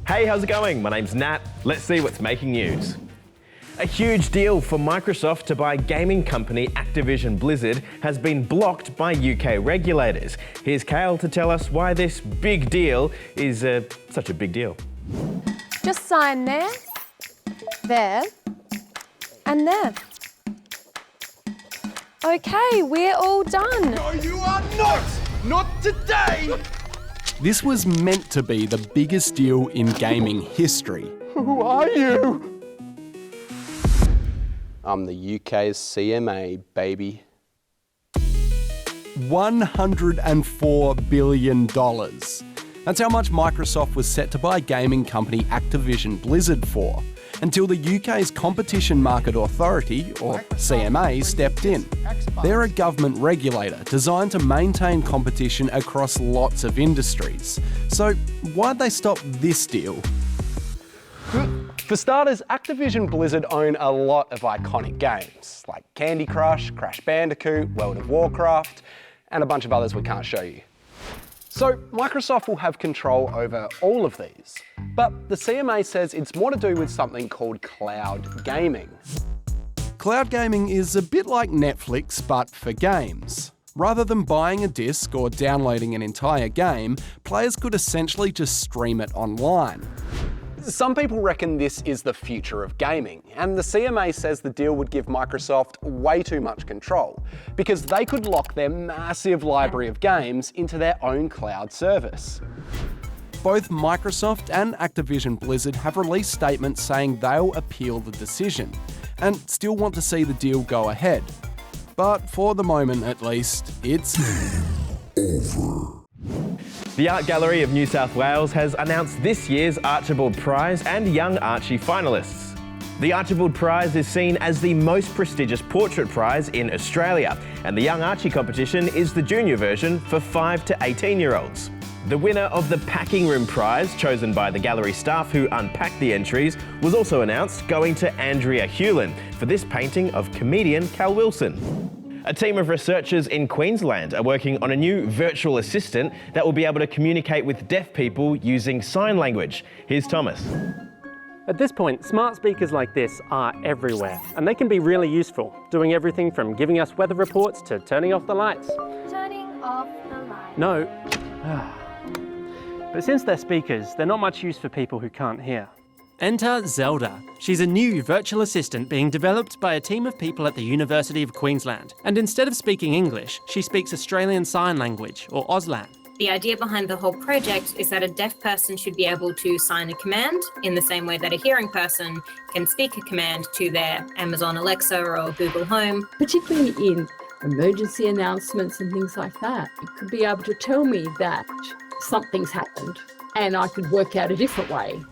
Hey, how's it going? My name's Nat. Let's see what's making news. A huge deal for Microsoft to buy gaming company Activision Blizzard has been blocked by UK regulators. Here's Kale to tell us why this big deal is such a big deal. Just sign there, there, and there. Okay, we're all done. No, you are not! Not today! This was meant to be the biggest deal in gaming history. Who are you? I'm the UK's CMA, baby. $104 billion. That's how much Microsoft was set to buy gaming company Activision Blizzard for, until the UK's Competition Market Authority, or CMA, stepped in. They're a government regulator designed to maintain competition across lots of industries. So why'd they stop this deal? For starters, Activision Blizzard own a lot of iconic games, like Candy Crush, Crash Bandicoot, World of Warcraft, and a bunch of others we can't show you. So Microsoft will have control over all of these. But the CMA says it's more to do with something called cloud gaming. Cloud gaming is a bit like Netflix, but for games. Rather than buying a disc or downloading an entire game, players could essentially just stream it online. Some people reckon this is the future of gaming, and the CMA says the deal would give Microsoft way too much control, because they could lock their massive library of games into their own cloud service. Both Microsoft and Activision Blizzard have released statements saying they'll appeal the decision, and still want to see the deal go ahead. But for the moment at least, it's over. The Art Gallery of New South Wales has announced this year's Archibald Prize and Young Archie finalists. The Archibald Prize is seen as the most prestigious portrait prize in Australia, and the Young Archie Competition is the junior version for 5 to 18-year-olds. The winner of the Packing Room Prize, chosen by the gallery staff who unpacked the entries, was also announced, going to Andrea Huelin for this painting of comedian Cal Wilson. A team of researchers in Queensland are working on a new virtual assistant that will be able to communicate with deaf people using sign language. Here's Thomas. At this point, smart speakers like this are everywhere, and they can be really useful, doing everything from giving us weather reports to turning off the lights. Turning off the light. No. But since they're speakers, they're not much use for people who can't hear. Enter Zelda. She's a new virtual assistant being developed by a team of people at the University of Queensland. And instead of speaking English, she speaks Australian Sign Language, or Auslan. The idea behind the whole project is that a deaf person should be able to sign a command in the same way that a hearing person can speak a command to their Amazon Alexa or Google Home. Particularly in emergency announcements and things like that. It could be able to tell me that something's happened and I could work out a different way,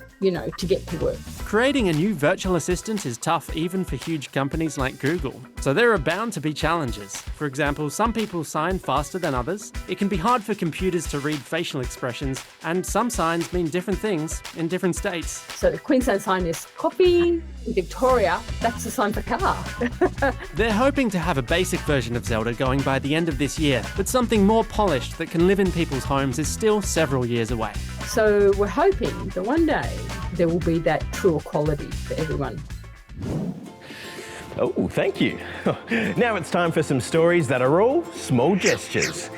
to get to work. Creating a new virtual assistant is tough even for huge companies like Google. So there are bound to be challenges. For example, some people sign faster than others. It can be hard for computers to read facial expressions, and some signs mean different things in different states. So the Queensland sign is coffee. In Victoria, that's the sign for car. They're hoping to have a basic version of Zelda going by the end of this year, but something more polished that can live in people's homes is still several years away. So we're hoping that one day there will be that true equality for everyone. Oh, thank you. Now it's time for some stories that are all small gestures.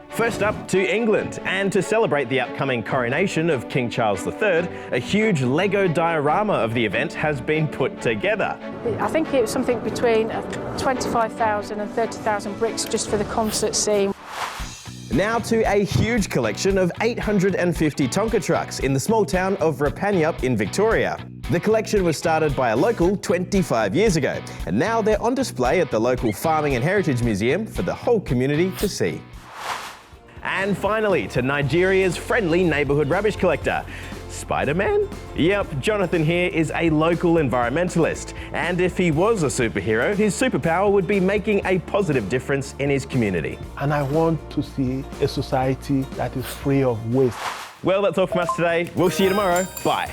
First up to England, and to celebrate the upcoming coronation of King Charles III, a huge Lego diorama of the event has been put together. I think it was something between 25,000 and 30,000 bricks just for the concert scene. Now to a huge collection of 850 Tonka trucks in the small town of Rapanyup in Victoria. The collection was started by a local 25 years ago, and now they're on display at the local Farming and Heritage Museum for the whole community to see. And finally, to Nigeria's friendly neighbourhood rubbish collector. Spider-Man? Yep, Jonathan here is a local environmentalist, and if he was a superhero, his superpower would be making a positive difference in his community. And I want to see a society that is free of waste. Well, that's all from us today. We'll see you tomorrow. Bye.